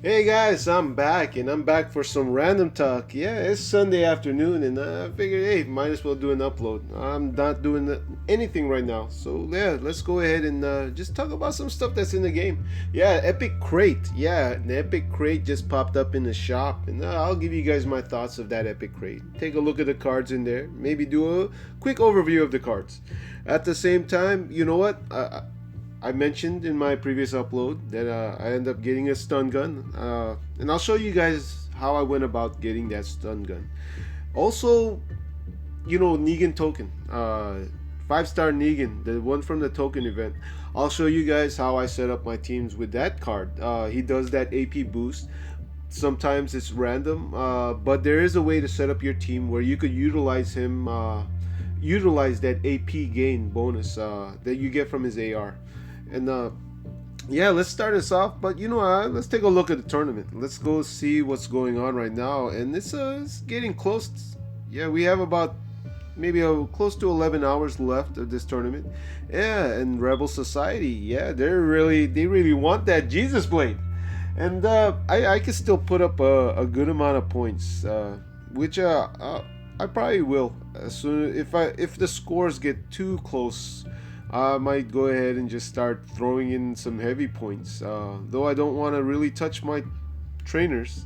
Hey guys, I'm back and I'm back for some random talk. Yeah, it's Sunday afternoon and I figured, hey, might as well do an upload. I'm not doing anything right now, so yeah, let's go ahead and just talk about some stuff that's in the game. Yeah, Epic Crate. Yeah, an Epic Crate just popped up in the shop, and I'll give you guys my thoughts of that Epic Crate. Take a look at the cards in there, maybe do a quick overview of the cards. At the same time, you know what? I mentioned in my previous upload that I ended up getting a stun gun, and I'll show you guys how I went about getting that stun gun. Also, Negan token, 5-star Negan, the one from the token event. I'll show you guys how I set up my teams with that card. He does that AP boost. Sometimes it's random, but there is a way to set up your team where you could utilize him, utilize that AP gain bonus that you get from his AR. And yeah, let's start us off. But let's take a look at the tournament. Let's go see what's going on right now. And it's getting close. Yeah, we have about maybe close to 11 hours left of this tournament. Yeah, and Rebel Society. Yeah, they really want that Jesus Blade. And I can still put up a good amount of points, which I probably will as soon if the scores get too close. I might go ahead and just start throwing in some heavy points. Though I don't want to really touch my trainers.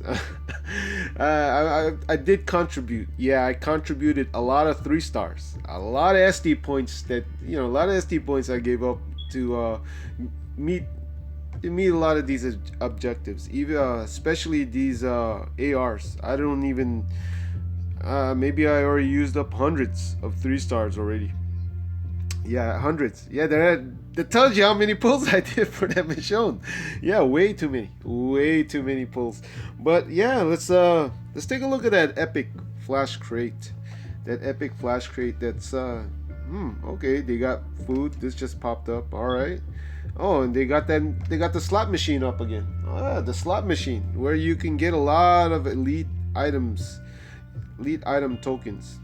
I did contribute. Yeah, I contributed a lot of 3 stars, a lot of SD points a lot of SD points I gave up to meet meet a lot of these objectives. Even especially these ARs. I don't even. Maybe I already used up hundreds of 3 stars already. Yeah, hundreds. Yeah, that tells you how many pulls I did for that Michonne. Yeah, way too many pulls. But yeah, let's take a look at that epic flash crate. That epic flash crate. That's okay. They got food. This just popped up. All right. Oh, and they got the slot machine up again. Ah, the slot machine where you can get a lot of items, elite item tokens.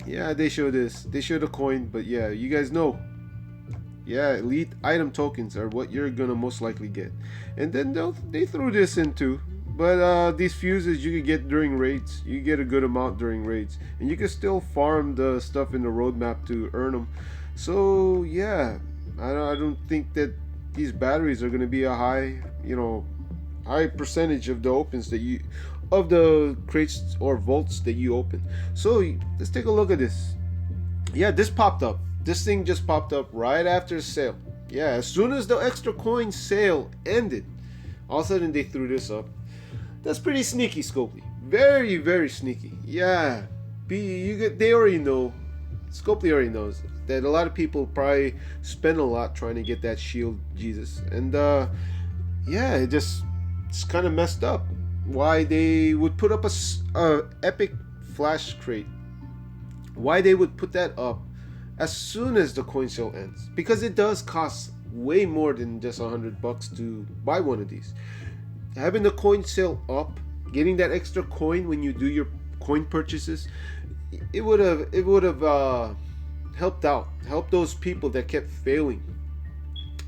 Yeah, they show this. They show the coin, but yeah, you guys know. Yeah, elite item tokens are what you're gonna most likely get, and then they threw this in too. But these fuses you can get during raids. You get a good amount during raids, and you can still farm the stuff in the roadmap to earn them. So yeah, I don't think that these batteries are gonna be a high percentage of the opens that you of the crates or vaults that you open. So let's take a look at this. Yeah, this popped up. This thing just popped up right after the sale. Yeah, as soon as the extra coin sale ended, all of a sudden they threw this up. That's pretty sneaky, Scopely. Very, very sneaky. Yeah, they already know. Scopely already knows that a lot of people probably spend a lot trying to get that shield Jesus, and yeah, it's kind of messed up. Why they would put up a epic flash crate? Why they would put that up as soon as the coin sale ends? Because it does cost way more than just $100 to buy one of these. Having the coin sale up, getting that extra coin when you do your coin purchases, it would have helped those people that kept failing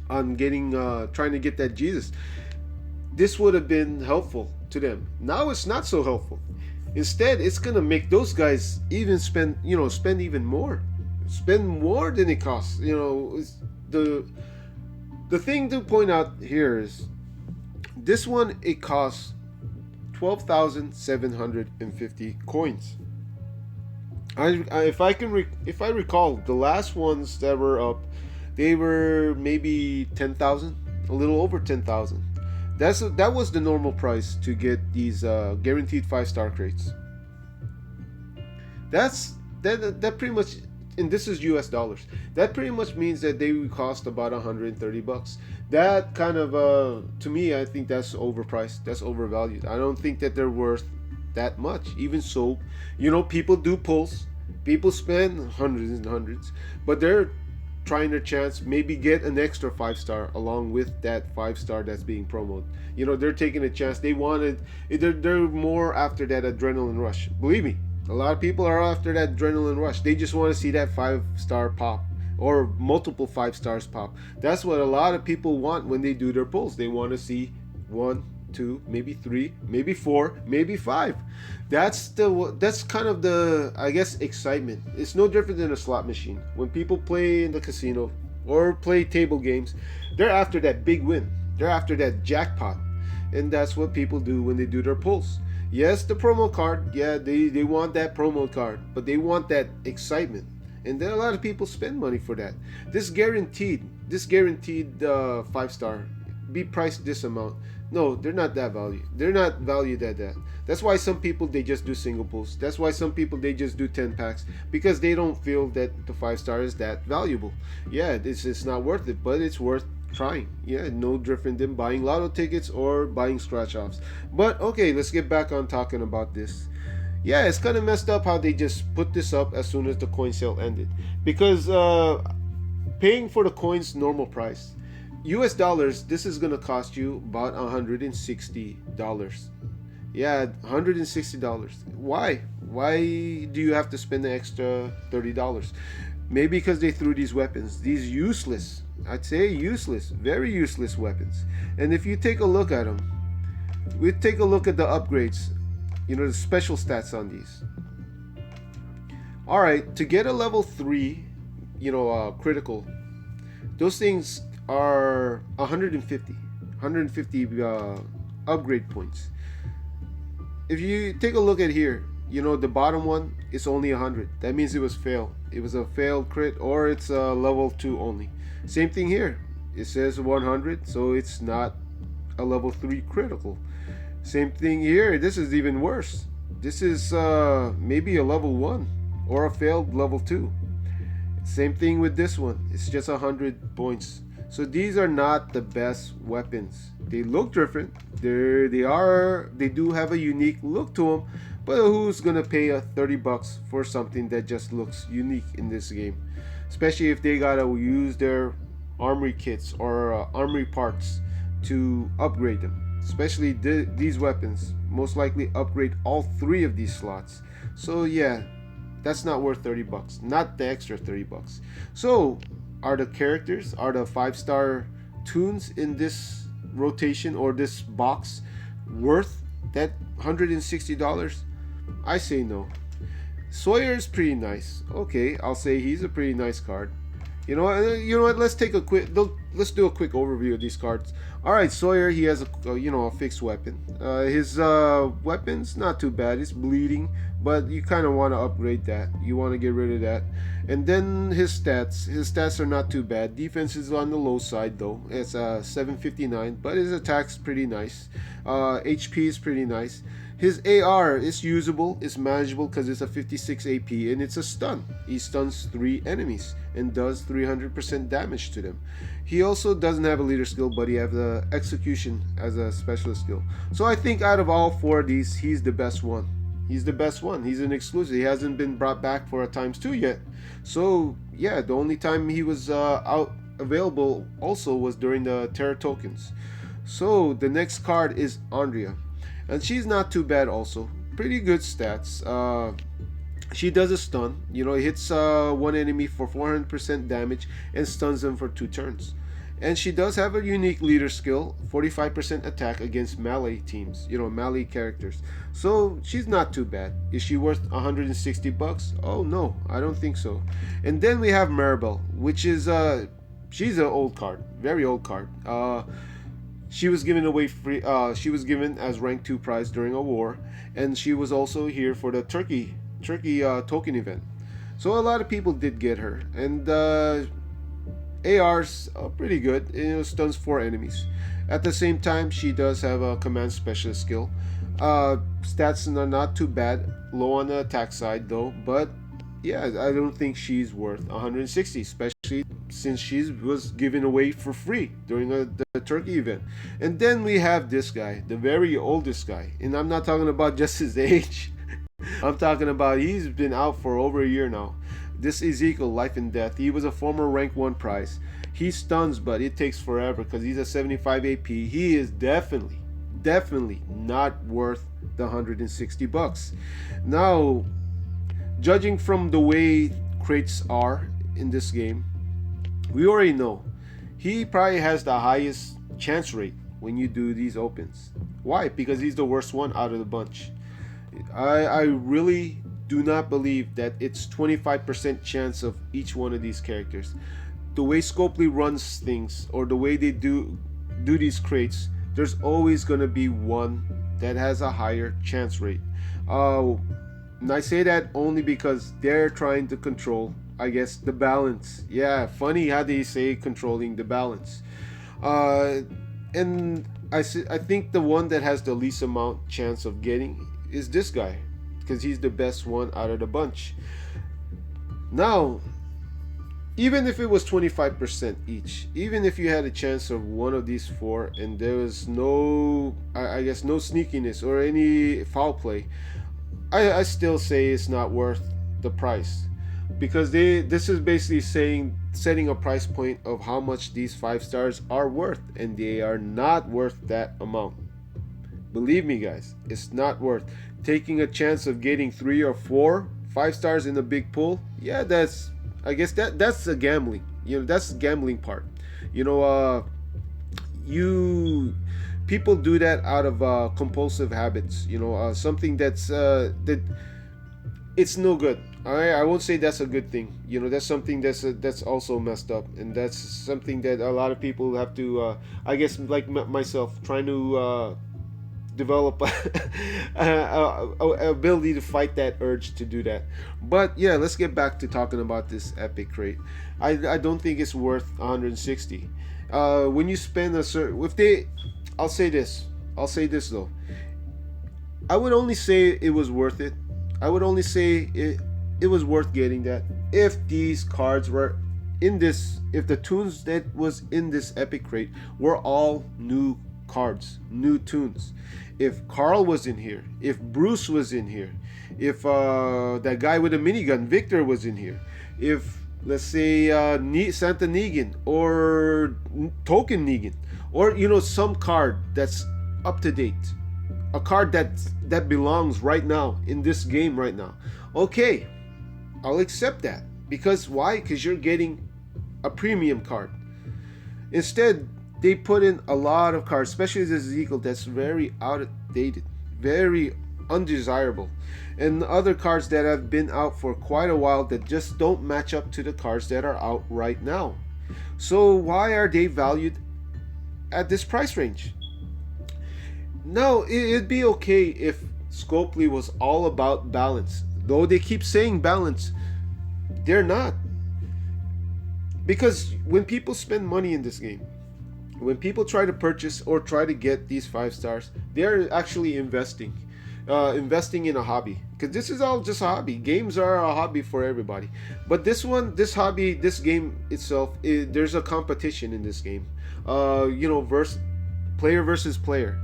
on getting trying to get that Jesus. This would have been helpful to them. Now it's not so helpful. Instead, it's gonna make those guys even spend even more, spend more than it costs. The thing to point out here is this one. It costs 12,750 coins. If I recall, the last ones that were up, they were maybe 10,000, a little over 10,000. That was the normal price to get these guaranteed 5-star crates. That pretty much, and this is US dollars. That pretty much means that they would cost about $130. That kind of to me, I think that's overpriced. That's overvalued. I don't think that they're worth that much. Even so, people do pulls. People spend hundreds and hundreds, but they're trying their chance, maybe get an extra 5-star along with that 5-star that's being promoted. They're taking a chance. They're more after that adrenaline rush. Believe me, a lot of people are after that adrenaline rush. They just want to see that 5-star pop or multiple 5 stars pop. That's what a lot of people want when they do their pulls. They want to see one, 2, maybe 3, maybe 4, maybe 5. That's kind of the, I guess, excitement. It's no different than a slot machine. When people play in the casino or play table games, they're after that big win. They're after that jackpot. And that's what people do when they do their pulls. Yes, the promo card. Yeah, they want that promo card, but they want that excitement. And then a lot of people spend money for that. This guaranteed 5 star, be priced this amount. No, they're not that valued. They're not valued at that. That's why some people they just do single pulls. That's why some people they just do 10 packs because they don't feel that the 5 star is that valuable. Yeah, it's not worth it, but it's worth trying. Yeah, no different than buying lotto tickets or buying scratch offs. But okay, let's get back on talking about this. Yeah, it's kind of messed up how they just put this up as soon as the coin sale ended because paying for the coins normal price US dollars, this is gonna cost you about $160. Yeah, $160. Why do you have to spend the extra $30? Maybe because they threw these weapons, these useless, I'd say useless, very useless weapons. And if you take a look at them, we take a look at the upgrades, the special stats on these. All right, to get a level 3, critical, those things are 150 upgrade points. If you take a look at here, the bottom one is only 100. That means it was failed. It was a failed crit, or it's a level 2 only. Same thing here. It says 100, so it's not a level 3 critical. Same thing here. This is even worse. This is maybe a level 1 or a failed level 2. Same thing with this one. It's just 100 points. So these are not the best weapons. They look different. They do have a unique look to them. But who's gonna pay $30 for something that just looks unique in this game? Especially if they gotta use their armory kits or armory parts to upgrade them. Especially these weapons most likely upgrade all 3 of these slots. So yeah, that's not worth $30. Not the extra $30. So are the 5-star tunes in this rotation or this box worth that $160? I say no. Sawyer is pretty nice. Okay, I'll say he's a pretty nice card. You know what? Let's do a quick overview of these cards. All right, Sawyer, he has a fixed weapon. His weapon's not too bad. It's bleeding, but you kind of want to upgrade that. You want to get rid of that. And then his stats are not too bad. Defense is on the low side though. It's 759, but his attack's pretty nice. HP is pretty nice. His AR is usable, it's manageable because it's a 56 AP and it's a stun. He stuns 3 enemies and does 300% damage to them. He also doesn't have a leader skill, but he has the execution as a specialist skill. So I think out of all 4 of these, he's the best one. He's the best one. He's an exclusive. He hasn't been brought back for a ×2 yet. So yeah, the only time he was out available also was during the Terror tokens. So the next card is Andrea. And she's not too bad also. Pretty good stats. She does a stun. Hits one enemy for 400% damage and stuns them for 2 turns. And she does have a unique leader skill, 45% attack against melee teams, melee characters. So she's not too bad. Is she worth $160? Oh no, I don't think so. And then we have Maribel, which is she's an old card, very old card. She was given away free. She was given as rank 2 prize during a war, and she was also here for the Turkey token event. So a lot of people did get her, and AR's pretty good. Stuns 4 enemies. At the same time, she does have a command specialist skill. Stats are not too bad. Low on the attack side though, but yeah, I don't think she's worth 160, especially since she was given away for free during the Turkey event. And then we have this guy, the very oldest guy, and I'm not talking about just his age. I'm talking about he's been out for over a year now. This Ezekiel, Life and Death. He was a former rank 1 prize. He stuns, but it takes forever because he's a 75 AP. He is definitely not worth the $160. Now, judging from the way crates are in this game, we already know he probably has the highest chance rate when you do these opens. Why? Because he's the worst one out of the bunch. I really do not believe that it's 25% chance of each one of these characters. The way Scopely runs things, or the way they do these crates, there's always gonna be one that has a higher chance rate. And I say that only because they're trying to control, I guess, the balance. Yeah, funny how they say controlling the balance. Uh, and I think the one that has the least amount chance of getting is this guy, because he's the best one out of the bunch. Now, even if it was 25% each, even if you had a chance of one of these four and there was no, I guess, no sneakiness or any foul play, I still say it's not worth the price, because this is basically saying, setting a price point of how much these 5 stars are worth, and they are not worth that amount. Believe me, guys, it's not worth taking a chance of getting 3 or 4 5 stars in a big pool. Yeah, that's, I guess, that's a gambling. That's the gambling part. You know, you people do that out of compulsive habits. Something that it's no good. I won't say that's a good thing. That's something that's also messed up, and that's something that a lot of people have to, I guess, like myself, trying to develop a ability to fight that urge to do that. But yeah, let's get back to talking about this epic crate. I don't think it's worth 160. When you spend a certain, if they, I'll say this though, I would only say it was worth it. I would only say it was worth getting that if these cards were in this, if the tunes that was in this epic crate were all new cards, new tunes. If Carl was in here, if Bruce was in here, if that guy with a minigun, Victor, was in here, if, let's say, Santa Negan or Token Negan, or some card that's up to date, a card that belongs right now in this game right now, okay, I'll accept that. Because why? Because you're getting a premium card. Instead, they put in a lot of cards, especially this Ezekiel, that's very outdated, very undesirable, and other cards that have been out for quite a while that just don't match up to the cards that are out right now. So why are they valued at this price range? No, it'd be okay if Scopely was all about balance. Though they keep saying balance, they're not. Because when people spend money in this game, when people try to purchase or try to get these 5 stars, they're actually investing in a hobby. Because this is all just a hobby. Games are a hobby for everybody. But this hobby, this game itself, there's a competition in this game. Player versus player.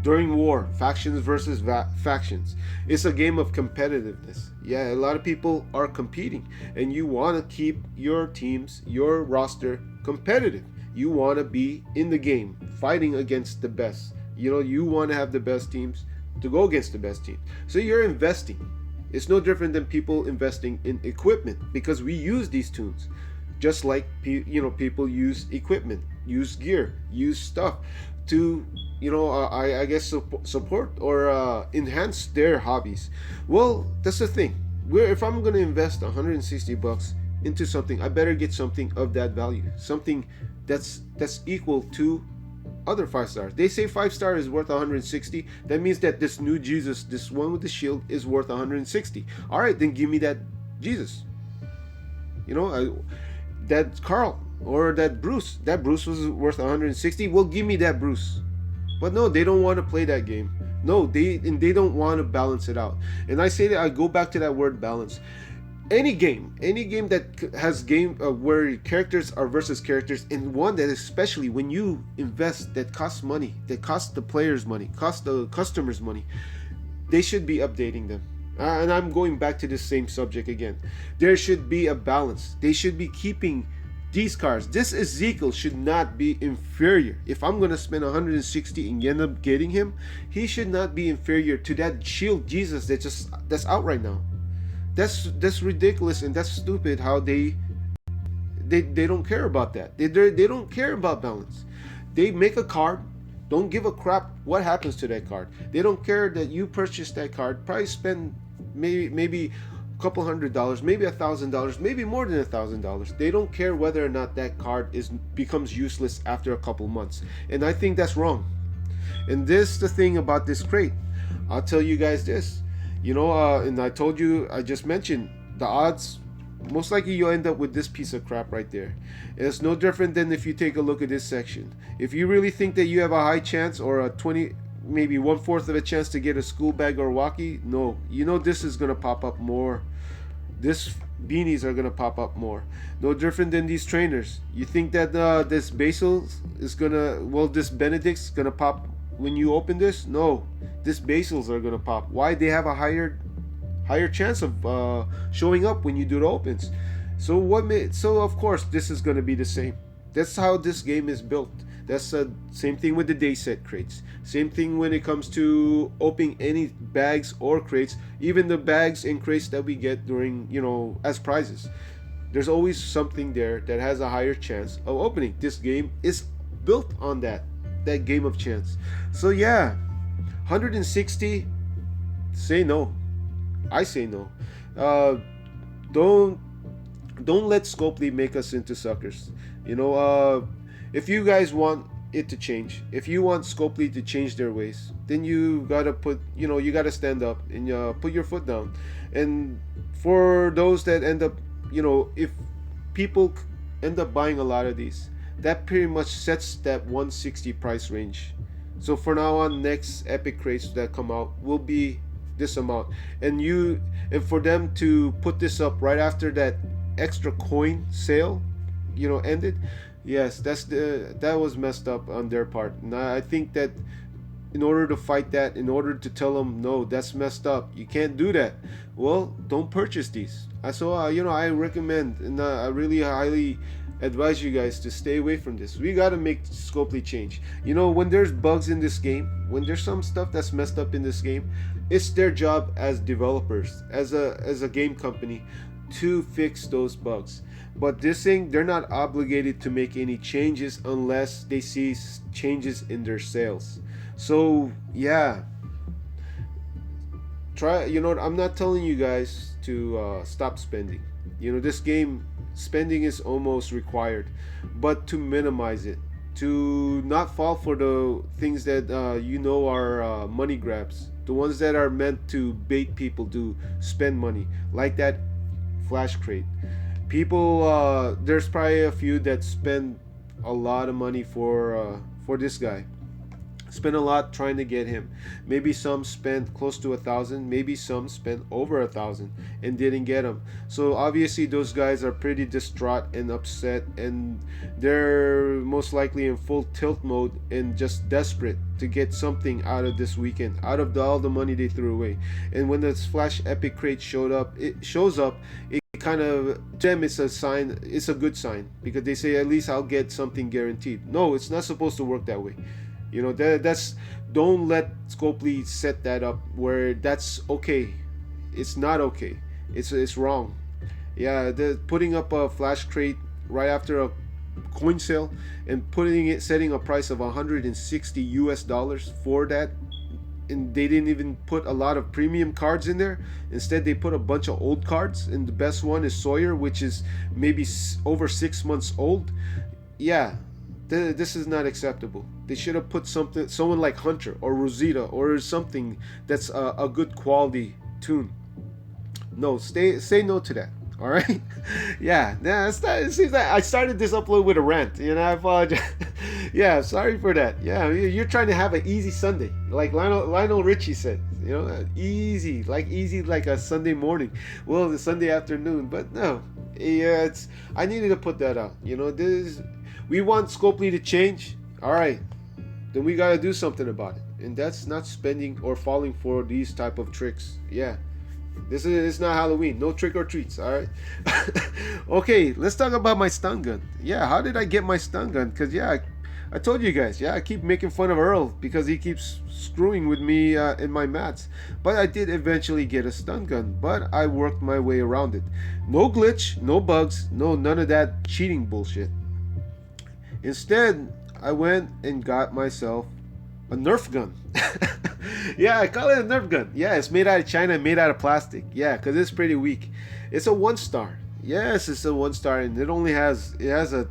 During war, factions versus factions. It's a game of competitiveness. Yeah, a lot of people are competing, and you want to keep your teams, your roster competitive. You want to be in the game, fighting against the best. You want to have the best teams to go against the best teams. So you're investing. It's no different than people investing in equipment, because we use these tunes. Just like people use equipment, use gear, use stuff to I guess support or enhance their hobbies. Well, that's the thing. If I'm gonna invest $160 into something, I better get something of that value, something that's equal to other 5 stars. They say 5 star is worth 160. That means that this new Jesus, this one with the shield, is worth 160. All right, then give me that Jesus. That Carl or that Bruce. That Bruce was worth 160. Well, give me that Bruce. But no, they don't want to play that game. No, they don't want to balance it out. And I say that, I go back to that word balance. Any game that has where characters are versus characters, and one that, especially when you invest, that costs money, that costs the players money, costs the customers money, they should be updating them. And I'm going back to the same subject again. There should be a balance. They should be keeping these cards. This Ezekiel should not be inferior. If I'm gonna spend 160 and end up getting him, he should not be inferior to that shield Jesus that's out right now. That's ridiculous, and that's stupid how they don't care about that. They don't care about balance. They make a card, don't give a crap what happens to that card. They don't care that you purchased that card. Probably spend maybe a couple $100, maybe $1,000, maybe more than $1,000. They don't care whether or not that card becomes useless after a couple months, and I think that's wrong. And this the thing about this crate. I'll tell you guys this. And I told you, I just mentioned the odds. Most likely you'll end up with this piece of crap right there. And it's no different than if you take a look at this section. If you really think that you have a high chance or a 20, maybe 1/4 of a chance to get a school bag or walkie, no. This is gonna pop up more. This beanies are gonna pop up more. No different than these trainers. You think that this Basil is this Benedict's gonna pop when you open this? No, this Basils are gonna pop. Why? They have a higher chance of showing up when you do the opens. So of course this is gonna be the same. That's how this game is built. That's the same thing with the day set crates. Same thing when it comes to opening any bags or crates, even the bags and crates that we get during, as prizes. There's always something there that has a higher chance of opening. This game is built on that game of chance. So yeah, 160, say no. I say no. Don't let Scopely make us into suckers. If you guys want it to change, if you want Scopely to change their ways, then you gotta you gotta stand up and put your foot down. And for those that end up, if people end up buying a lot of these, that pretty much sets that 160 price range. So for now on, next epic crates that come out will be this amount. And for them to put this up right after that extra coin sale, ended. Yes, that was messed up on their part. And I think that in order to fight that, in order to tell them no, that's messed up, you can't do that, well, don't purchase these. I recommend, and I really highly advise you guys to stay away from this. We gotta make Scopely change. When there's bugs in this game, when there's some stuff that's messed up in this game, it's their job as developers, as a game company, to fix those bugs. But this thing, they're not obligated to make any changes unless they see changes in their sales. So yeah, try. I'm not telling you guys to stop spending. This game, spending is almost required, but to minimize it, to not fall for the things that are money grabs, the ones that are meant to bait people to spend money, like that flash crate. People, there's probably a few that spend a lot of money for this guy. Spend a lot trying to get him. Maybe some spent close to 1,000. Maybe some spent over 1,000 and didn't get him. So obviously those guys are pretty distraught and upset, and they're most likely in full tilt mode and just desperate to get something out of this weekend, out of all the money they threw away. And when this flash epic crate shows up, it kind of, to them, it's a sign. It's a good sign, because they say, at least I'll get something guaranteed. No, it's not supposed to work that way. That's, don't let Scopely set that up where that's okay. It's not okay. It's wrong. Yeah, putting up a flash crate right after a coin sale and setting a price of $160 for that, and they didn't even put a lot of premium cards in there. Instead, they put a bunch of old cards, and the best one is Sawyer, which is maybe over 6 months old. Yeah, this is not acceptable. They should have put someone like Hunter or Rosita or something that's a good quality tune. No, say no to that. All right. Yeah. It seems like I started this upload with a rant. I apologize. Yeah, sorry for that. Yeah, you're trying to have an easy Sunday, like Lionel Richie said. Easy like a Sunday morning. Well, the Sunday afternoon, but no. Yeah, I needed to put that out. We want Scopely to change. All right, then we gotta do something about it, and that's not spending or falling for these type of tricks. Yeah. It's not Halloween. No trick or treats, alright? Okay, let's talk about my stun gun. Yeah, how did I get my stun gun? Because, yeah, I told you guys, yeah, I keep making fun of Earl because he keeps screwing with me in my mats. But I did eventually get a stun gun, but I worked my way around it. No glitch, no bugs, none of that cheating bullshit. Instead, I went and got myself A Nerf gun. Yeah, I call it a Nerf gun. Yeah, it's made out of China, made out of plastic. Yeah, because it's pretty weak. It's a 1 star. Yes, it's a 1 star, and it has a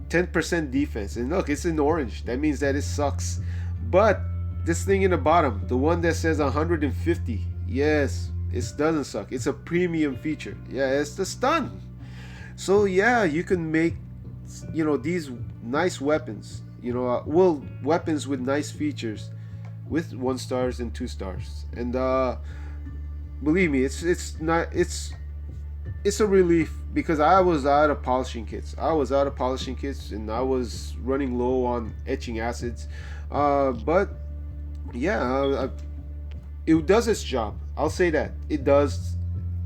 10% defense. And look, it's in orange. That means that it sucks. But this thing in the bottom, the one that says 150, yes, it doesn't suck. It's a premium feature. Yeah, it's the stun. So yeah, you can make, these nice weapons. Weapons with nice features, with 1 stars and 2 stars. And believe me, it's a relief because I was out of polishing kits. And I was running low on etching acids. But yeah, it does its job. I'll say that it does.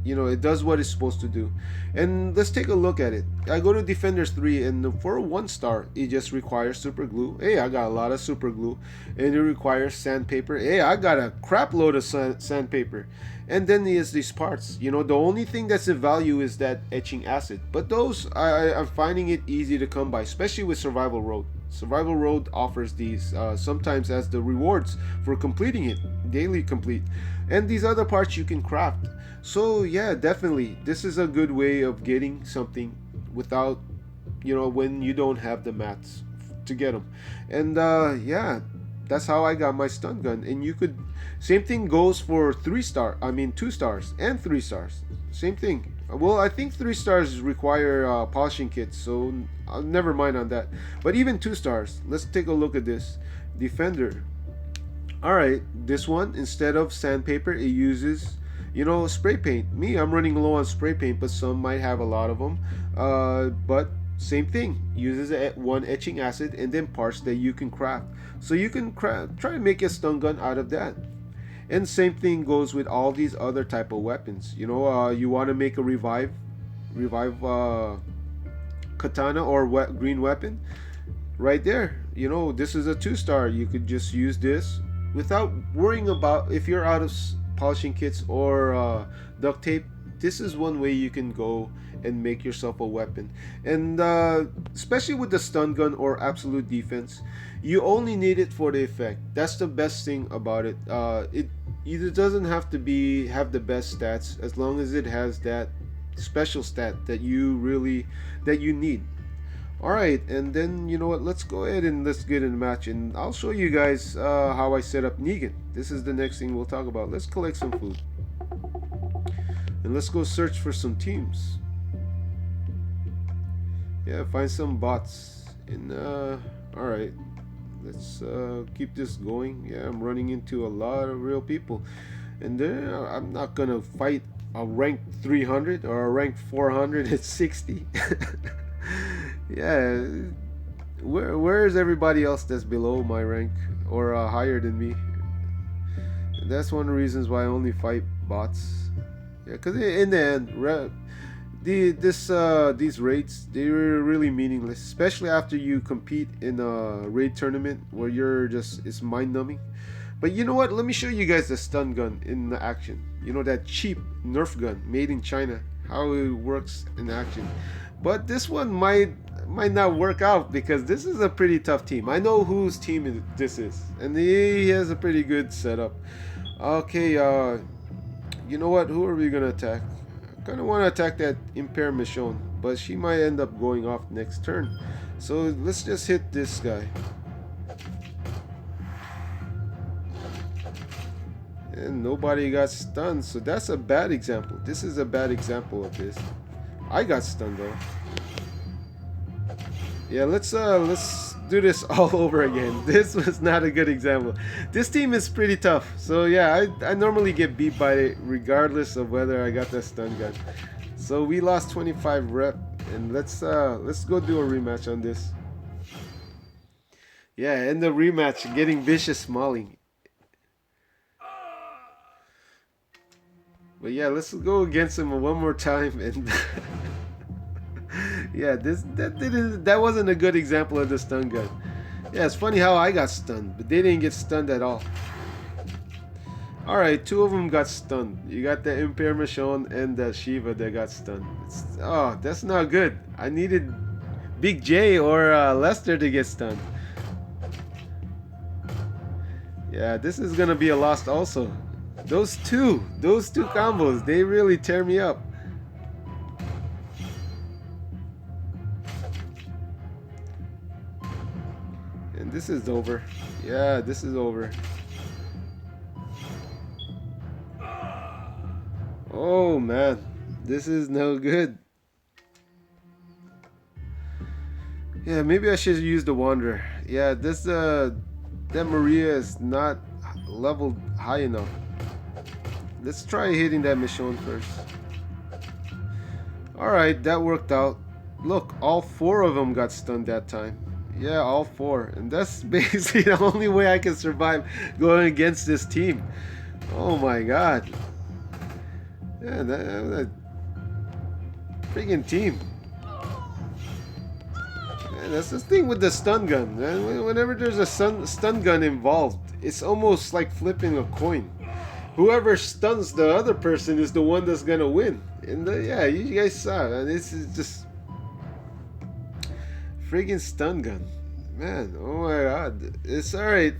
It does what it's supposed to do. And let's take a look at it. I go to Defenders 3, and for a 1 star, it just requires super glue. Hey, I got a lot of super glue. And it requires sandpaper. Hey, I got a crap load of sandpaper. And then there's these parts. The only thing that's of value is that etching acid. But those, I'm finding it easy to come by, especially with Survival Road. Survival Road offers these sometimes as the rewards for completing it, daily complete. And these other parts you can craft. So yeah, definitely, this is a good way of getting something without, when you don't have the mats to get them. And yeah, that's how I got my stun gun. And you could, same thing goes for 2 stars and 3 stars. Same thing. Well, I think 3 stars require polishing kits, so never mind on that. But even 2 stars, let's take a look at this. Defender. Alright, this one, instead of sandpaper, it uses, spray paint. I'm running low on spray paint, but some might have a lot of them. But same thing, uses one etching acid and then parts that you can craft. So you can try to make a stun gun out of that. And same thing goes with all these other type of weapons. You want to make a revive katana or green weapon, right there. This is a 2-star. You could just use this without worrying about if you're out of polishing kits or duct tape. This is one way you can go and make yourself a weapon. And especially with the stun gun or absolute defense, you only need it for the effect. That's the best thing about it. It doesn't have to have the best stats, as long as it has that special stat that you need. Alright, and then, let's go ahead and let's get in the match, and I'll show you guys how I set up Negan. This is the next thing we'll talk about. Let's collect some food. And let's go search for some teams. Yeah, find some bots. And, alright. Let's keep this going. Yeah, I'm running into a lot of real people. And then I'm not gonna fight a rank 300 or a rank 460. Yeah, where is everybody else that's below my rank or higher than me? And that's one of the reasons why I only fight bots. Yeah, because in the end, these raids, they're really meaningless, especially after you compete in a raid tournament where it's mind numbing. But you know what? Let me show you guys the stun gun in action. That cheap Nerf gun made in China, how it works in action. But this one might not work out because this is a pretty tough team. I know whose team this is, and he has a pretty good setup. Okay, you know what? Who are we gonna attack? I kind of want to attack that Impair Michonne, but she might end up going off next turn. So let's just hit this guy. And nobody got stunned, so that's a bad example. This is a bad example of this. I got stunned though. Yeah, let's do this all over again. This was not a good example. This team is pretty tough. So yeah, I normally get beat by it regardless of whether I got that stun gun. So we lost 25 rep, and let's go do a rematch on this. Yeah, in the rematch, getting vicious mauling. But yeah, let's go against him one more time and yeah, that wasn't a good example of the stun gun. Yeah, it's funny how I got stunned, but they didn't get stunned at all. Alright, 2 of them got stunned. You got the Impair Michonne and the Shiva that got stunned. Oh, that's not good. I needed Big J or Lester to get stunned. Yeah, this is gonna be a loss also. Those two combos, they really tear me up. And this is over. Yeah, this is over. Oh man, this is no good. Yeah, maybe I should use the Wanderer. Yeah, this that Maria is not leveled high enough. Let's try hitting that Michonne first. Alright, that worked out. Look, all four of them got stunned that time. Yeah, all four. And that's basically the only way I can survive going against this team. Oh my god. Yeah, that freaking team. Man, that's the thing with the stun gun, man. Whenever there's a stun gun involved, it's almost like flipping a coin. Whoever stuns the other person is the one that's gonna win. And yeah, you guys saw, and this is just friggin' stun gun, man. Oh my god, it's all right.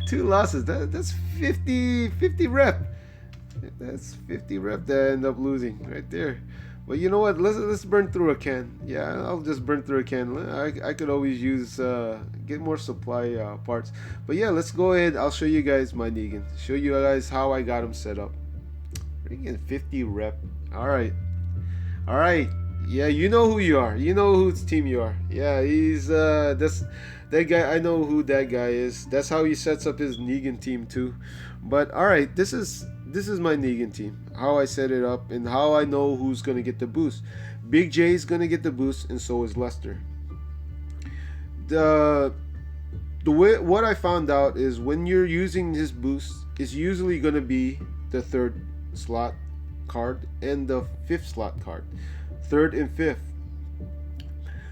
Two losses. That's 50 rep. That's 50 rep that I end up losing right there. But you know what? Let's burn through a can. Yeah, I'll just burn through a can. I could always use get more supply parts. But yeah, let's go ahead. I'll show you guys my Negan. Show you guys how I got him set up. Freaking 50 rep. All right, all right. Yeah, you know who you are. You know whose team you are. Yeah, he's that's that guy. I know who that guy is. That's how he sets up his Negan team too. But all right, this is my Negan team. How I set it up and how I know who's gonna get the boost. Big J is gonna get the boost, and so is Lester. The the way what I found out is when you're using his boost, it's usually gonna be the third slot card and the fifth slot card, third and fifth.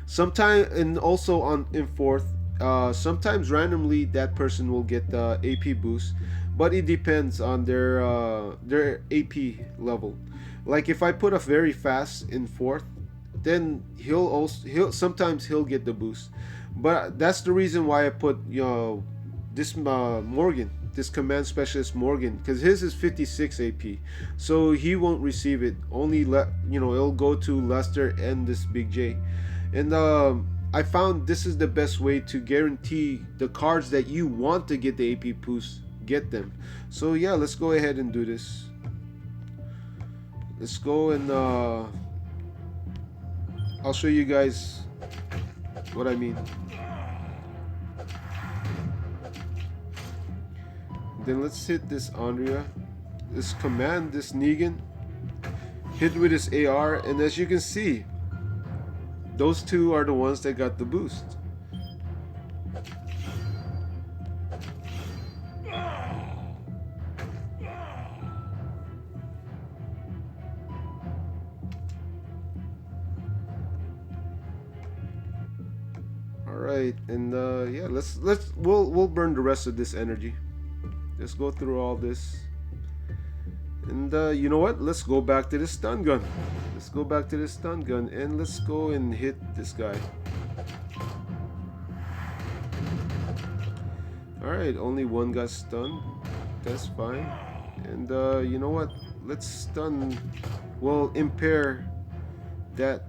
Sometimes and also on in fourth. Sometimes randomly that person will get the AP boost, but it depends on their AP level. Like if I put a very fast in fourth, then he'll sometimes he'll get the boost. But that's the reason why I put this Morgan, this command specialist Morgan, because his is 56 AP, so he won't receive it. Only it'll go to Lester and this Big J, and I found this is the best way to guarantee the cards that you want to get the AP boost, get them. So yeah, let's go ahead and do this. Let's go and I'll show you guys what I mean. Then let's hit this Andrea, this command, this Negan, hit with his AR, and as you can see, those two are the ones that got the boost. All right, and yeah, we'll burn the rest of this energy. Let's go through all this. And you know what? Let's go back to the stun gun. Let's go back to the stun gun and let's go and hit this guy. Alright, only one got stunned. That's fine. And you know what? Let's stun. Well, impair that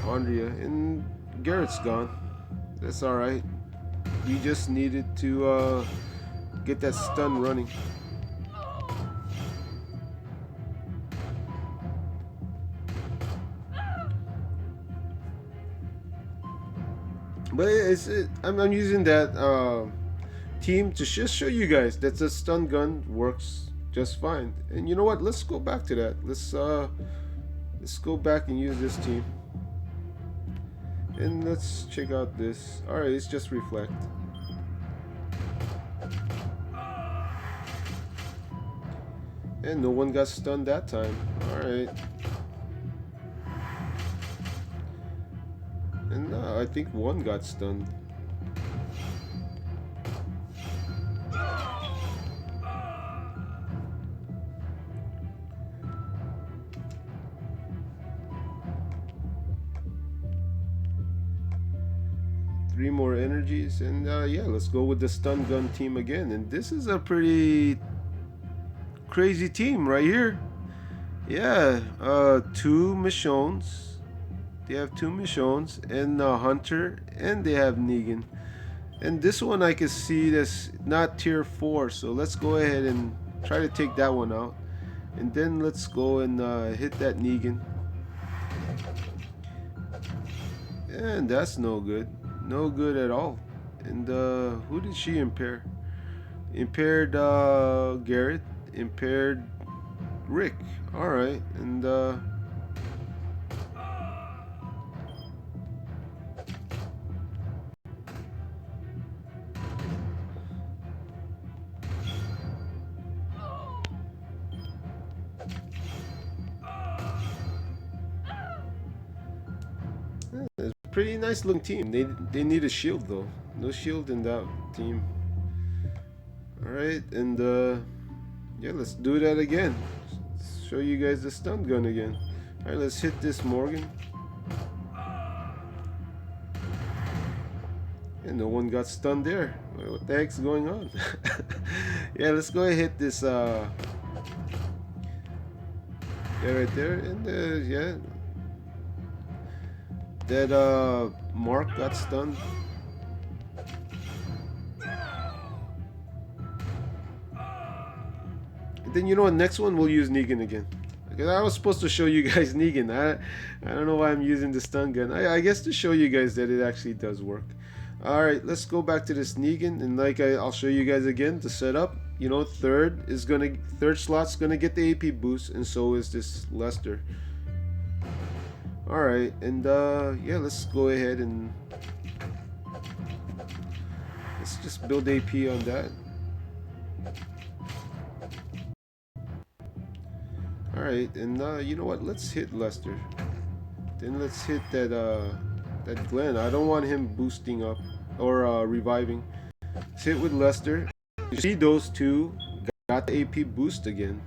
Andrea. And Garrett's gone. That's alright. We just needed to get that stun running. But I'm using that team to just show you guys that the stun gun works just fine. And you know what? Let's go back to that. Let's go back and use this team. And let's check out this. Alright, it's just reflect. And no one got stunned that time. Alright. And I think one got stunned. three more energies, and yeah, let's go with the stun gun team again. And this is a pretty crazy team right here. Yeah, two Michonnes. They have two Michonnes and Hunter, and they have Negan. And this one I can see that's not tier 4, so let's go ahead and try to take that one out. And then let's go and hit that Negan. And that's no good. No good at all. And who did she impair? Impaired Garrett. Impaired Rick. Alright. And it's a pretty nice looking team. They need a shield though. No shield in that team. Alright, and yeah, let's do that again. Show you guys the stun gun again. Alright, let's hit this Morgan. And no one got stunned there. What the heck's going on? Yeah, let's go ahead and hit this yeah, right there. And yeah, that Mark got stunned. And then you know what, next one we'll use Negan again. Because I was supposed to show you guys Negan. I don't know why I'm using the stun gun. I guess to show you guys that it actually does work. Alright, let's go back to this Negan, and like I'll show you guys again the setup. You know, third slot's gonna get the AP boost, and so is this Lester. Alright, and yeah, let's go ahead and let's just build AP on that. Alright, and you know what, let's hit Lester. Then let's hit that that Glenn. I don't want him boosting up or reviving. Let's hit with Lester. You see, those two got the AP boost again.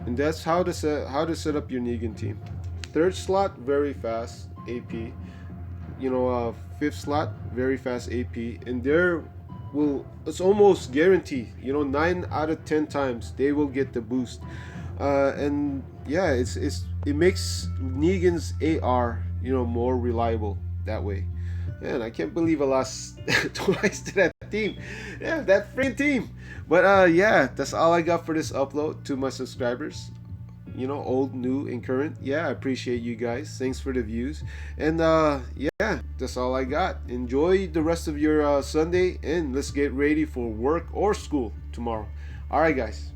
And that's how to set up your Negan team. Third slot, very fast AP. You know, fifth slot, very fast AP. And it's almost guaranteed. You know, 9 out of 10 times they will get the boost. And yeah, it makes Negan's AR, you know, more reliable that way. Man, I can't believe I lost twice to that team. Yeah, that freaking team. But yeah, that's all I got for this upload to my subscribers. You know, old, new, and current. Yeah, I appreciate you guys. Thanks for the views. And yeah, that's all I got. Enjoy the rest of your Sunday, and let's get ready for work or school tomorrow. All right, guys.